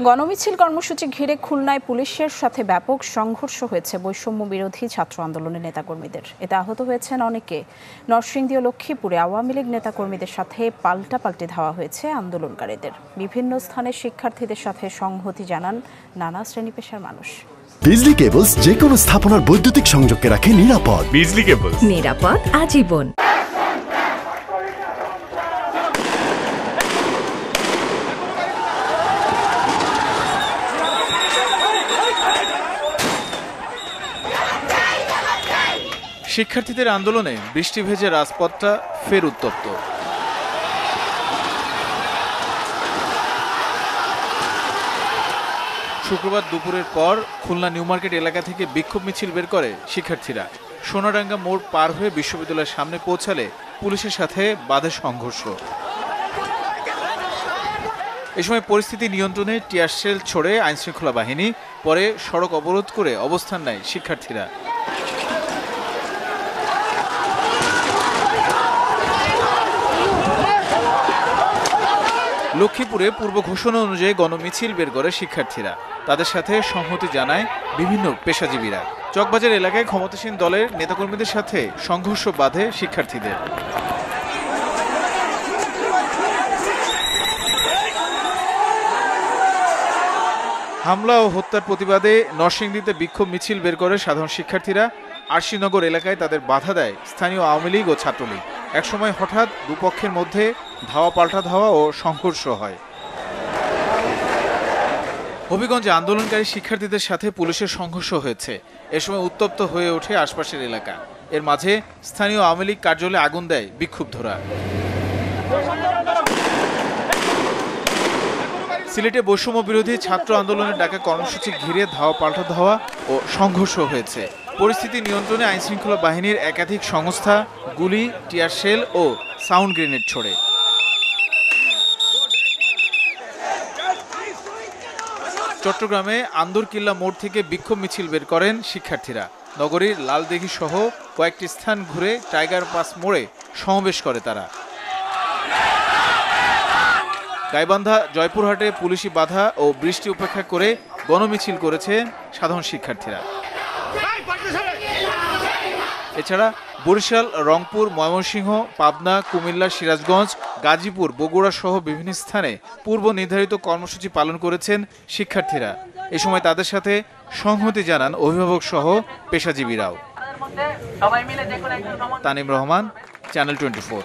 গণমিছিল কর্মসূচি ঘিরে খুলনায় পুলিশের সাথে ব্যাপক সংঘর্ষ হয়েছে বৈষম্য বিরোধী ছাত্র আন্দোলনের নেতাকর্মীদের। এতে আহত হয়েছেন অনেকে। নরসিংদী ও লক্ষ্মীপুরে আওয়ামী লীগ নেতাকর্মীদের সাথে পাল্টাপাল্টি ধাওয়া হয়েছে আন্দোলনকারীদের। বিভিন্ন স্থানে শিক্ষার্থীদের সাথে সংহতি জানান নানা শ্রেণী পেশার মানুষ। বিজলি কেবলস যে কোনো স্থাপনার বৈদ্যুতিক সংযোগকে রাখে নিরাপদ। বিজলি কেবলস, নিরাপদ আজীবন। শিক্ষার্থীদের আন্দোলনে বৃষ্টি ভেজে রাজপথটা ফের উত্তপ্ত। শুক্রবার দুপুরের পর খুলনা নিউ মার্কেট এলাকা থেকে বিক্ষোভ মিছিল বের করে শিক্ষার্থীরা। সোনাডাঙ্গা মোড় পার হয়ে বিশ্ববিদ্যালয়ের সামনে পৌঁছালে পুলিশের সাথে বাধে সংঘর্ষ। এ সময় পরিস্থিতি নিয়ন্ত্রণে টিয়ার শেল ছোড়ে আইনশৃঙ্খলা বাহিনী, পরে সড়ক অবরোধ করে অবস্থান নেয় শিক্ষার্থীরা। লক্ষ্মীপুরে পূর্ব ঘোষণা অনুযায়ী গণমিছিল বের করে শিক্ষার্থীরা। তাদের সাথে সংহতি জানায় বিভিন্ন পেশাজীবীরা। চকবাজার এলাকায় ক্ষমতাসীন দলের নেতাকর্মীদের সাথে সংঘর্ষ বাধে শিক্ষার্থীদের। হামলা ও হত্যার প্রতিবাদে নরসিংদীতে বিক্ষোভ মিছিল বের করে সাধারণ শিক্ষার্থীরা। আরশিনগর এলাকায় তাদের বাধা দেয় স্থানীয় আওয়ামী লীগ ও ছাত্রলীগ। একসময় হঠাৎ দুপক্ষের মধ্যে ধাওয়া পাল্টা ধাওয়া ও সংঘর্ষ হয়। হবিগঞ্জে আন্দোলনকারী শিক্ষার্থীদের সাথে পুলিশের সংঘর্ষ হয়েছে। এ সময় উত্তপ্ত হয়ে ওঠে আশপাশের এলাকা। এর মাঝে স্থানীয় আওয়ামী লীগ কার্যালয়ে আগুন দেয় বিক্ষুব্ধরা। সিলেটে বৈষম্য বিরোধী ছাত্র আন্দোলনের ডাকা কর্মসূচি ঘিরে ধাওয়া পাল্টা ধাওয়া ও সংঘর্ষ হয়েছে। পরিস্থিতি নিয়ন্ত্রণে আইনশৃঙ্খলা বাহিনীর একাধিক সংস্থা গুলি, টিয়ার শেল ও সাউন্ড গ্রেনেড ছোড়ে। চট্টগ্রামে আন্দরকিল্লা মোড় থেকে বিক্ষোভ মিছিল বের করেন শিক্ষার্থীরা। নগরীর লালদিঘি সহ কয়েকটি স্থান ঘুরে টাইগার পাস মোড়ে সমাবেশ করে তারা। গাইবান্ধা, জয়পুরহাটে পুলিশি বাধা ও বৃষ্টি উপেক্ষা করে গণমিছিল করেছে সাধারণ শিক্ষার্থীরা। এছাড়া বরিশাল, রংপুর, ময়মনসিংহ, পাবনা, কুমিল্লা, সিরাজগঞ্জ, গাজীপুর, বগুড়া সহ বিভিন্ন স্থানে পূর্ব নির্ধারিত কর্মসূচি পালন করেছেন শিক্ষার্থীরা। এ সময় তাদের সাথে সংহতি জানান অভিভাবক সহ পেশাজীবীরাও। তানিম রহমান, চ্যানেল 24।